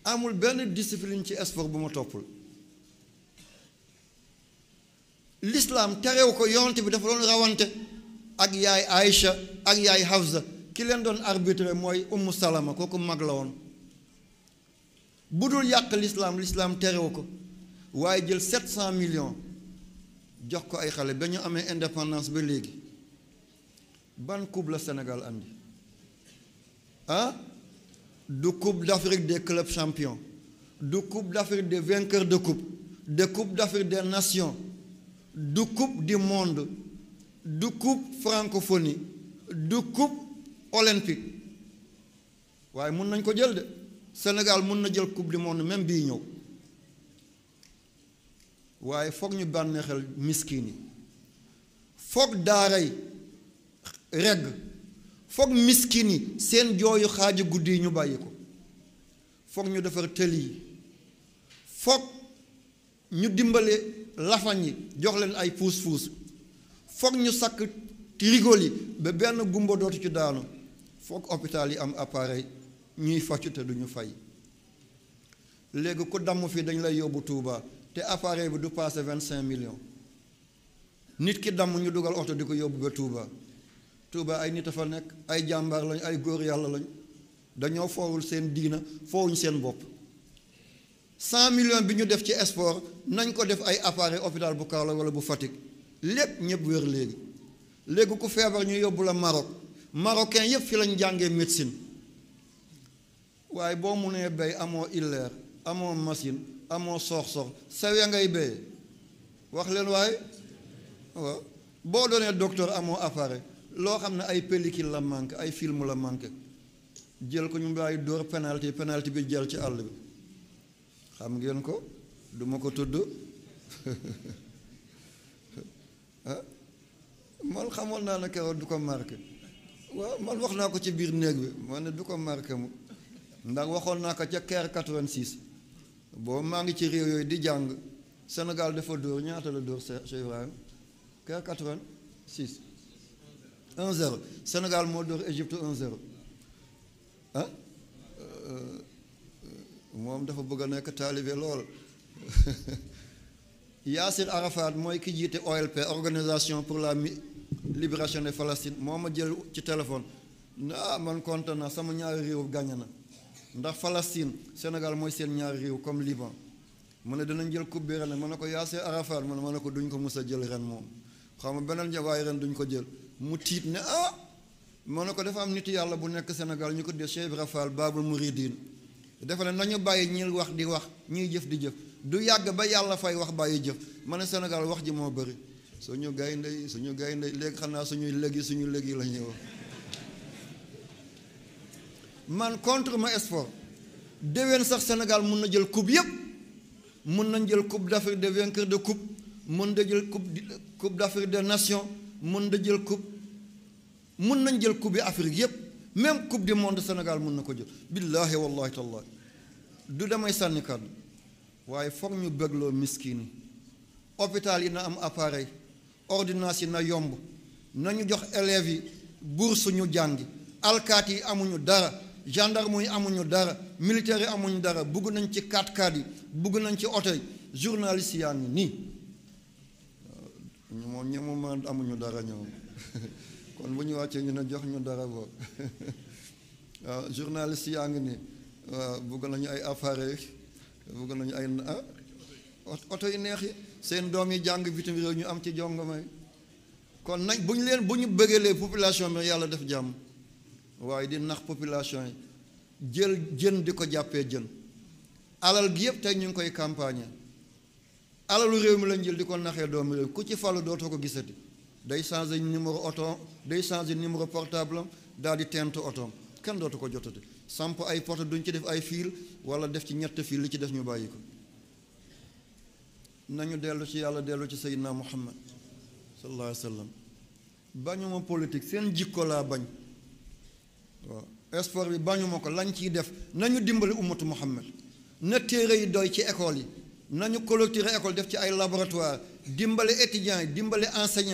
amul benn discipline ci sport bu ma toppul. L'islam terew ko, yonent bi dafa doon rawante ak yaay Aïcha ak yaay Hafsa, ki leen doon arbitre mooy Ummu Salama, kooku mag la woon. bu dul yàq l'islam terew ko, waaye jël 700 millions jox ko ay xale ba ñu amee indépendance ba léegi. Ban coupe la Sénégal andi ah du coupe d'Afrique des clubs champions, du coupe d'Afrique des vainqueurs de coupe d'Afrique des nations, du coupe du monde, du coupe francophonie, du coupe olympique. waaye mun nañ ko jël de. Sénégal mun na jël coupe du monde même bii ñëw, waaye foog ñu bànneexal miskin yi, foog daaray regg, foog miskin yi seen jooyu xaaju guddi yi ñu bàyyi ko, foog ñu defar tëli yi, foog ñu dimbale lafañ yi jox leen ay puus-puus, foog ñu sakk rigol yi ba benn gumba dootu ci daanu, foog hôpital yi am appareil ñuy fàccu te duñu fay. léegi ku damm fii dañ lay yóbbu Touba te appareil bi du passé 25 millions. nit ki damm ñu dugal oto di ko yóbbu ba Touba ay nit a fa nekk, ay jàmbaar lañ, ay góor yàlla lañ, dañoo foowul seen diina, foowuñ seen bopp. 100 millions bi ñu def ci sport nañ ko def ay appareil hôpital bu Kaolack wala bu Fatick, lépp ñëpp wér léegi ku feebar ñu yóbbu la Maroc, marocain yëpp fi lañ jàngee médecine. waaye boo mu nee béy amoo illeer, amoo machine, amoo sox-sox, sawe ngay béy, wax leen waaye waaw. boo doonee docteur amoo appareil, loo xam ne ay pellicule la manqué, ay film la manqué, jël ko ñu bàyyi dóor penalty bi jël ci àll bi. xam ngeen ko, duma ko tudd man xamoon naa ne keroog du ko marqué. waaw man wax naa ko ci biir néeg bi, man ne du ko marqué mu, ndax waxoon naa ko ca Caire 86 boobu maa ngi ci réew yooyu di jàng. Sénégal dafa dóor, ñaata la dóor Cheikh Ibrahima? Caire 86 1-0. Sénégal moo dóor Égypte 1-0 ah moom dafa bëgg a nekk taalibe lool. Yassir Arafat mooy ki jiite OLP, organisation pour la libération de Palestine, moo ma jël ci téléphone. man kontaan naa, sama ñaari réew gàññe na, ndax Palestine Sénégal mooy seen ñaari réew comme Liban. mu ne dinañ jël coupe bi ren, ma ne ko Yassir Arafat, ma ne ko duñ ko mus a jël ren moom, xam nga beneen jawaay ren duñ ko jël. mu tiit ne ma ne ko dafa am nit yàlla bu nekk Sénégal ñu ko dee Cheikh Ibra Fall Babul Mouridine, dafa ne nañu bàyyi ñi wax di wax, ñiy jëf di jëf, du yàgg ba yàlla fay wax bàyyi jëf. ma ne Sénégal wax ji moo bëri, suñu gaynde léegi xanaa suñu léegi la ñuy wax. man contre ma sport. déwén sax Sénégal mun na jël coupe yëpp, mun nañ jël coupe d'Afrique des vainqueurs de coupe, mun na jël coupe d'Afrique des nations, mun nañ jël coupe bi Afrique yëpp, même coupe du monde Sénégal mun na ko jël. billaahi wallahi tallahi du damay sànni kàddu, waaye foog ñu bégloo miskin yi. hôpital yi na am appareil, ordonnance yi na yomb, nañu jox élèves yi bourse ñu jàngi, alkaat yi amuñu dara, gendarme yi amuñu dara, militaire yi amuñu dara, bugg nañ ci 4x4 yi, bugg nañ ci oto yi, journaliste yaa ngi nii moom ñemuma amuñu dara ñoom kon bu ñu wàccee ñu ne jox ñu dara boobu waaw journaliste yaa ngi nii waaw bugg nañu ay appareil, bugg nañu ay oto yi neex yi, seen doom yi jàng bitim réew ñu am ci jongomay. kon nañ bu ñu bëggalee population bi yàlla def jàmm, waaye di nax population yi, jël jën di ko jàppee jën. alal gi yëpp tey ñu ngi koy campagne, alalu réew mi lañ jël di ko naxee doomu réew, ku ci falu dootoo ko gisati, day changer numéro oto, day changer numéro portable am, daal di tent otoom, kenn dootu ko jotati. samp ay poto duñ ci def ay fil wala def ci ñett fil, li ci def ñu bàyyi ko. nañu dellu ci yàlla, dellu ci Seydina Muhammad sallallahu alayhi wa sallam. bañuma politique, seen jikko laa bañ. waaw sport bi bañuma ko, lañ ciy def nañu dimbali ummatu Muhammad, na téere yi doy ci école yi, nañu clôturer école def ci ay laboratoire, dimbali étudiants yi, dimbali enseignants.